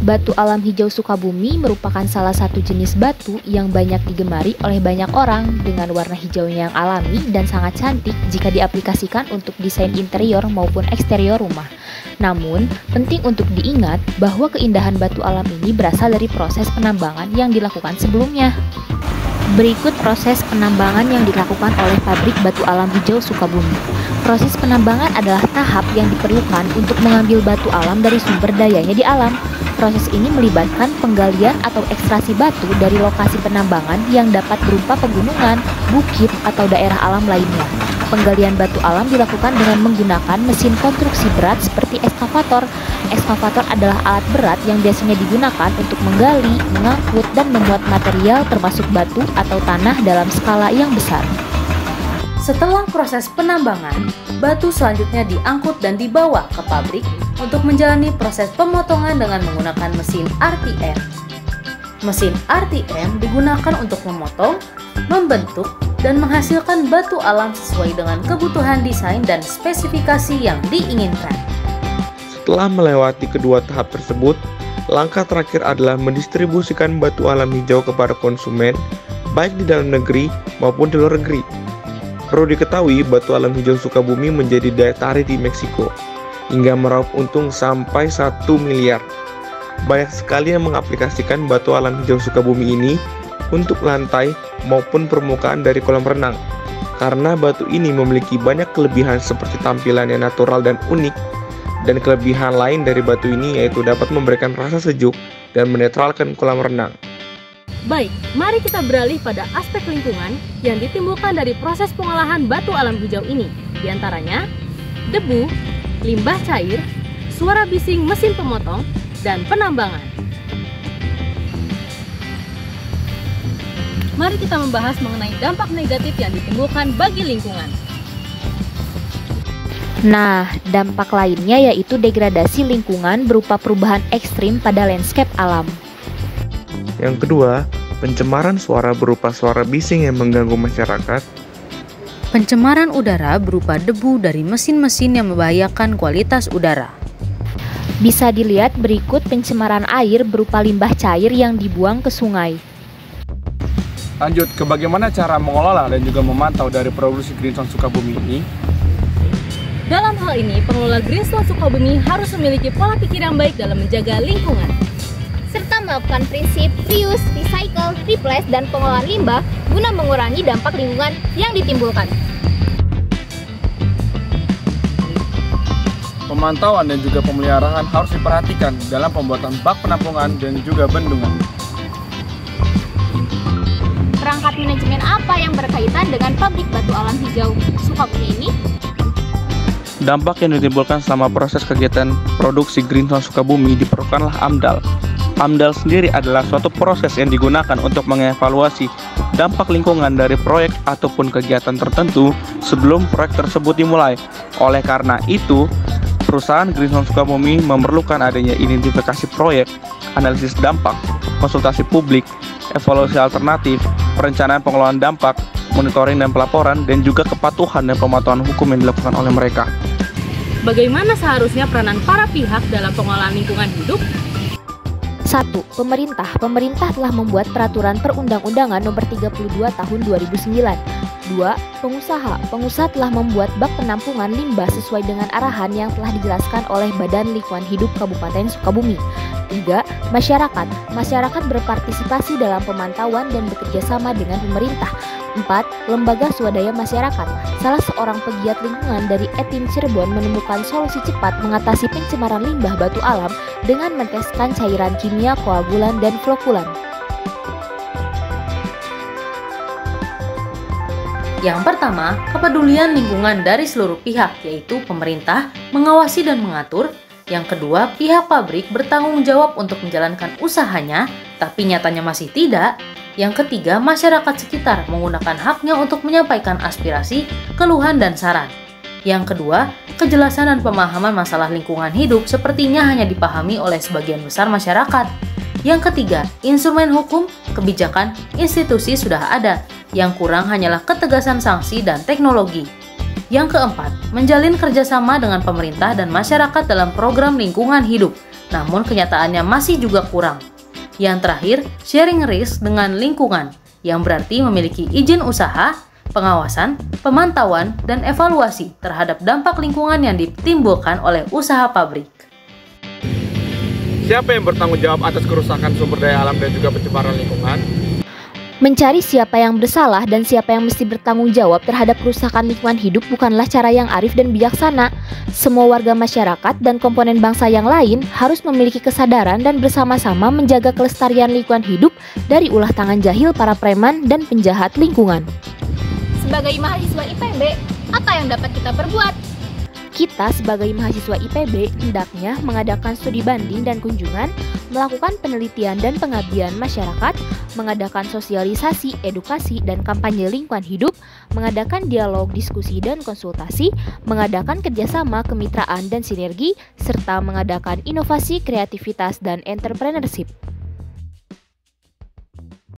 Batu alam hijau Sukabumi merupakan salah satu jenis batu yang banyak digemari oleh banyak orang dengan warna hijaunya yang alami dan sangat cantik jika diaplikasikan untuk desain interior maupun eksterior rumah. Namun, penting untuk diingat bahwa keindahan batu alam ini berasal dari proses penambangan yang dilakukan sebelumnya. Berikut proses penambangan yang dilakukan oleh pabrik batu alam hijau Sukabumi. Proses penambangan adalah tahap yang diperlukan untuk mengambil batu alam dari sumber dayanya di alam. Proses ini melibatkan penggalian atau ekstraksi batu dari lokasi penambangan yang dapat berupa pegunungan, bukit, atau daerah alam lainnya. Penggalian batu alam dilakukan dengan menggunakan mesin konstruksi berat seperti ekskavator. Ekskavator adalah alat berat yang biasanya digunakan untuk menggali, mengangkut, dan memuat material termasuk batu atau tanah dalam skala yang besar. Setelah proses penambangan, batu selanjutnya diangkut dan dibawa ke pabrik untuk menjalani proses pemotongan dengan menggunakan mesin RTM. Mesin RTM digunakan untuk memotong, membentuk, dan menghasilkan batu alam sesuai dengan kebutuhan desain dan spesifikasi yang diinginkan. Setelah melewati kedua tahap tersebut, langkah terakhir adalah mendistribusikan batu alam hijau kepada konsumen, baik di dalam negeri maupun di luar negeri. Perlu diketahui, batu alam hijau Sukabumi menjadi daya tarik di Meksiko, hingga meraup untung sampai 1 miliar. Banyak sekali yang mengaplikasikan batu alam hijau Sukabumi ini untuk lantai maupun permukaan dari kolam renang. Karena batu ini memiliki banyak kelebihan seperti tampilan yang natural dan unik, dan kelebihan lain dari batu ini yaitu dapat memberikan rasa sejuk dan menetralkan kolam renang. Baik, mari kita beralih pada aspek lingkungan yang ditimbulkan dari proses pengolahan batu alam hijau ini. Di antaranya, debu, limbah cair, suara bising mesin pemotong, dan penambangan. Mari kita membahas mengenai dampak negatif yang ditimbulkan bagi lingkungan. Nah, dampak lainnya yaitu degradasi lingkungan berupa perubahan ekstrim pada landscape alam. Yang kedua, pencemaran suara berupa suara bising yang mengganggu masyarakat. Pencemaran udara berupa debu dari mesin-mesin yang membahayakan kualitas udara. Bisa dilihat berikut pencemaran air berupa limbah cair yang dibuang ke sungai. Lanjut ke bagaimana cara mengelola dan juga memantau dari produksi Greenstone Sukabumi ini. Dalam hal ini, pengelola Greenstone Sukabumi harus memiliki pola pikir yang baik dalam menjaga lingkungan, serta melakukan prinsip reuse, recycle, replace, dan pengolahan limbah guna mengurangi dampak lingkungan yang ditimbulkan. Pemantauan dan juga pemeliharaan harus diperhatikan dalam pembuatan bak penampungan dan juga bendungan. Perangkat manajemen apa yang berkaitan dengan pabrik batu alam hijau Sukabumi ini? Dampak yang ditimbulkan selama proses kegiatan produksi Greenstone Sukabumi diperlukanlah AMDAL. AMDAL sendiri adalah suatu proses yang digunakan untuk mengevaluasi dampak lingkungan dari proyek ataupun kegiatan tertentu sebelum proyek tersebut dimulai. Oleh karena itu, perusahaan Greenstone Sukabumi memerlukan adanya identifikasi proyek, analisis dampak, konsultasi publik, evaluasi alternatif, perencanaan pengelolaan dampak, monitoring dan pelaporan, dan juga kepatuhan dan pemantauan hukum yang dilakukan oleh mereka. Bagaimana seharusnya peranan para pihak dalam pengelolaan lingkungan hidup? 1. Pemerintah telah membuat peraturan perundang-undangan nomor 32 tahun 2009. 2. Pengusaha telah membuat bak penampungan limbah sesuai dengan arahan yang telah dijelaskan oleh Badan Lingkungan Hidup Kabupaten Sukabumi. 3. Masyarakat berpartisipasi dalam pemantauan dan bekerja sama dengan pemerintah. 4. Lembaga swadaya masyarakat. Salah seorang pegiat lingkungan dari Etim Cirebon menemukan solusi cepat mengatasi pencemaran limbah batu alam dengan menteskan cairan kimia koagulan dan flokulan. Yang pertama, kepedulian lingkungan dari seluruh pihak, yaitu pemerintah, mengawasi dan mengatur. Yang kedua, pihak pabrik bertanggung jawab untuk menjalankan usahanya, tapi nyatanya masih tidak. Yang ketiga, masyarakat sekitar menggunakan haknya untuk menyampaikan aspirasi, keluhan, dan saran. Yang kedua, kejelasan dan pemahaman masalah lingkungan hidup sepertinya hanya dipahami oleh sebagian besar masyarakat. Yang ketiga, instrumen hukum, kebijakan, institusi sudah ada. Yang kurang hanyalah ketegasan sanksi dan teknologi. Yang keempat, menjalin kerjasama dengan pemerintah dan masyarakat dalam program lingkungan hidup. namun kenyataannya masih juga kurang. Yang terakhir, sharing risk dengan lingkungan, yang berarti memiliki izin usaha, pengawasan, pemantauan, dan evaluasi terhadap dampak lingkungan yang ditimbulkan oleh usaha pabrik. Siapa yang bertanggung jawab atas kerusakan sumber daya alam dan juga pencemaran lingkungan? Mencari siapa yang bersalah dan siapa yang mesti bertanggung jawab terhadap kerusakan lingkungan hidup bukanlah cara yang arif dan bijaksana. Semua warga masyarakat dan komponen bangsa yang lain harus memiliki kesadaran dan bersama-sama menjaga kelestarian lingkungan hidup dari ulah tangan jahil para preman dan penjahat lingkungan. Sebagai mahasiswa IPB, apa yang dapat kita perbuat? Kita sebagai mahasiswa IPB hendaknya mengadakan studi banding dan kunjungan, melakukan penelitian dan pengabdian masyarakat, mengadakan sosialisasi, edukasi, dan kampanye lingkungan hidup, mengadakan dialog, diskusi, dan konsultasi, mengadakan kerjasama, kemitraan, dan sinergi, serta mengadakan inovasi, kreativitas, dan entrepreneurship.